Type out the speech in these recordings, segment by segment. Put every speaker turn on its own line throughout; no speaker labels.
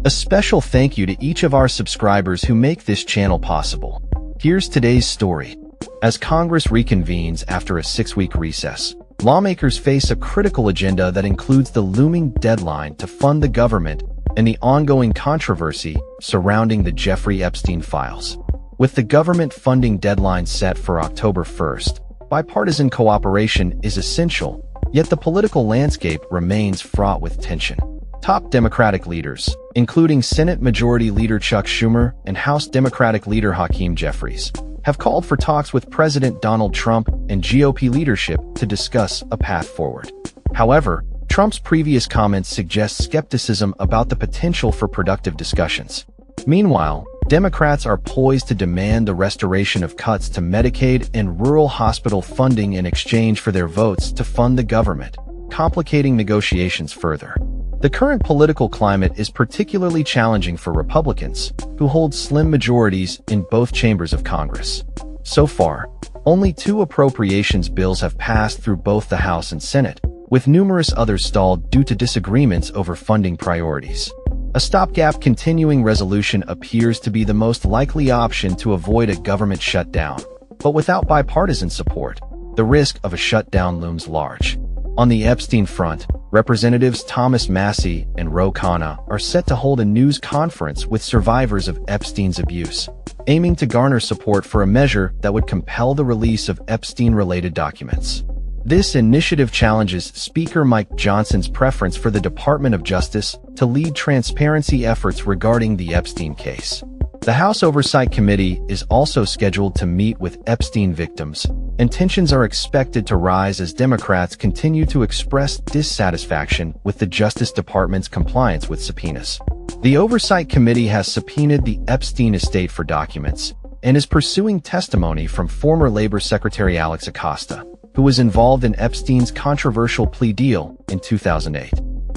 A special thank you to each of our subscribers who make this channel possible. Here's today's story. As Congress reconvenes after a 6-week recess, lawmakers face a critical agenda that includes the looming deadline to fund the government and the ongoing controversy surrounding the Jeffrey Epstein files. With the government funding deadline set for October 1st, bipartisan cooperation is essential, yet the political landscape remains fraught with tension. Top Democratic leaders, including Senate Majority Leader Chuck Schumer and House Democratic Leader Hakeem Jeffries, have called for talks with President Donald Trump and GOP leadership to discuss a path forward. However, Trump's previous comments suggest skepticism about the potential for productive discussions. Meanwhile, Democrats are poised to demand the restoration of cuts to Medicaid and rural hospital funding in exchange for their votes to fund the government, complicating negotiations further. The current political climate is particularly challenging for Republicans, who hold slim majorities in both chambers of Congress. So far, only 2 appropriations bills have passed through both the House and Senate, with numerous others stalled due to disagreements over funding priorities. A stopgap continuing resolution appears to be the most likely option to avoid a government shutdown, but without bipartisan support, the risk of a shutdown looms large. On the Epstein front, Representatives Thomas Massie and Ro Khanna are set to hold a news conference with survivors of Epstein's abuse, aiming to garner support for a measure that would compel the release of Epstein-related documents. This initiative challenges Speaker Mike Johnson's preference for the Department of Justice to lead transparency efforts regarding the Epstein case. The House Oversight Committee is also scheduled to meet with Epstein victims, and tensions are expected to rise as Democrats continue to express dissatisfaction with the Justice Department's compliance with subpoenas. The Oversight Committee has subpoenaed the Epstein estate for documents and is pursuing testimony from former Labor Secretary Alex Acosta, who was involved in Epstein's controversial plea deal in 2008.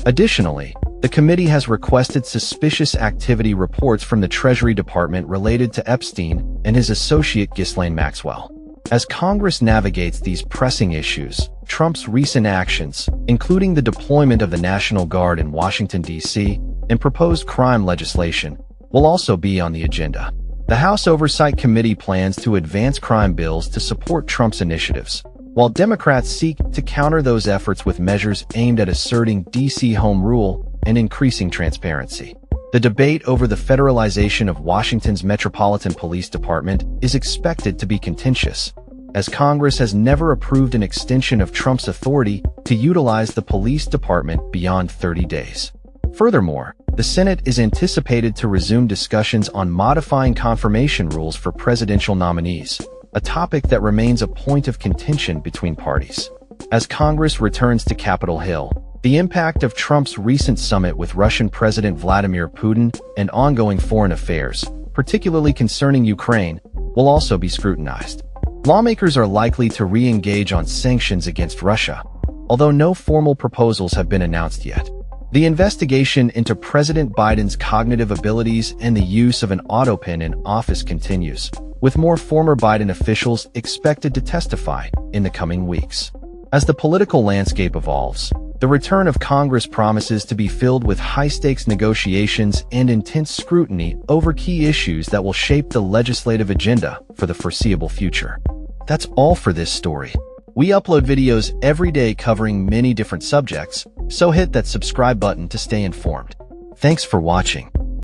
Additionally, the committee has requested suspicious activity reports from the Treasury Department related to Epstein and his associate Ghislaine Maxwell. As Congress navigates these pressing issues, Trump's recent actions, including the deployment of the National Guard in Washington, D.C., and proposed crime legislation, will also be on the agenda. The House Oversight Committee plans to advance crime bills to support Trump's initiatives, while Democrats seek to counter those efforts with measures aimed at asserting D.C. home rule and increasing transparency. The debate over the federalization of Washington's Metropolitan Police Department is expected to be contentious, as Congress has never approved an extension of Trump's authority to utilize the police department beyond 30 days. Furthermore, the Senate is anticipated to resume discussions on modifying confirmation rules for presidential nominees, a topic that remains a point of contention between parties. As Congress returns to Capitol Hill, the impact of Trump's recent summit with Russian President Vladimir Putin and ongoing foreign affairs, particularly concerning Ukraine, will also be scrutinized. Lawmakers are likely to re-engage on sanctions against Russia, although no formal proposals have been announced yet. The investigation into President Biden's cognitive abilities and the use of an autopin in office continues, with more former Biden officials expected to testify in the coming weeks. As the political landscape evolves, the return of Congress promises to be filled with high-stakes negotiations and intense scrutiny over key issues that will shape the legislative agenda for the foreseeable future. That's all for this story. We upload videos every day covering many different subjects, so hit that subscribe button to stay informed. Thanks for watching.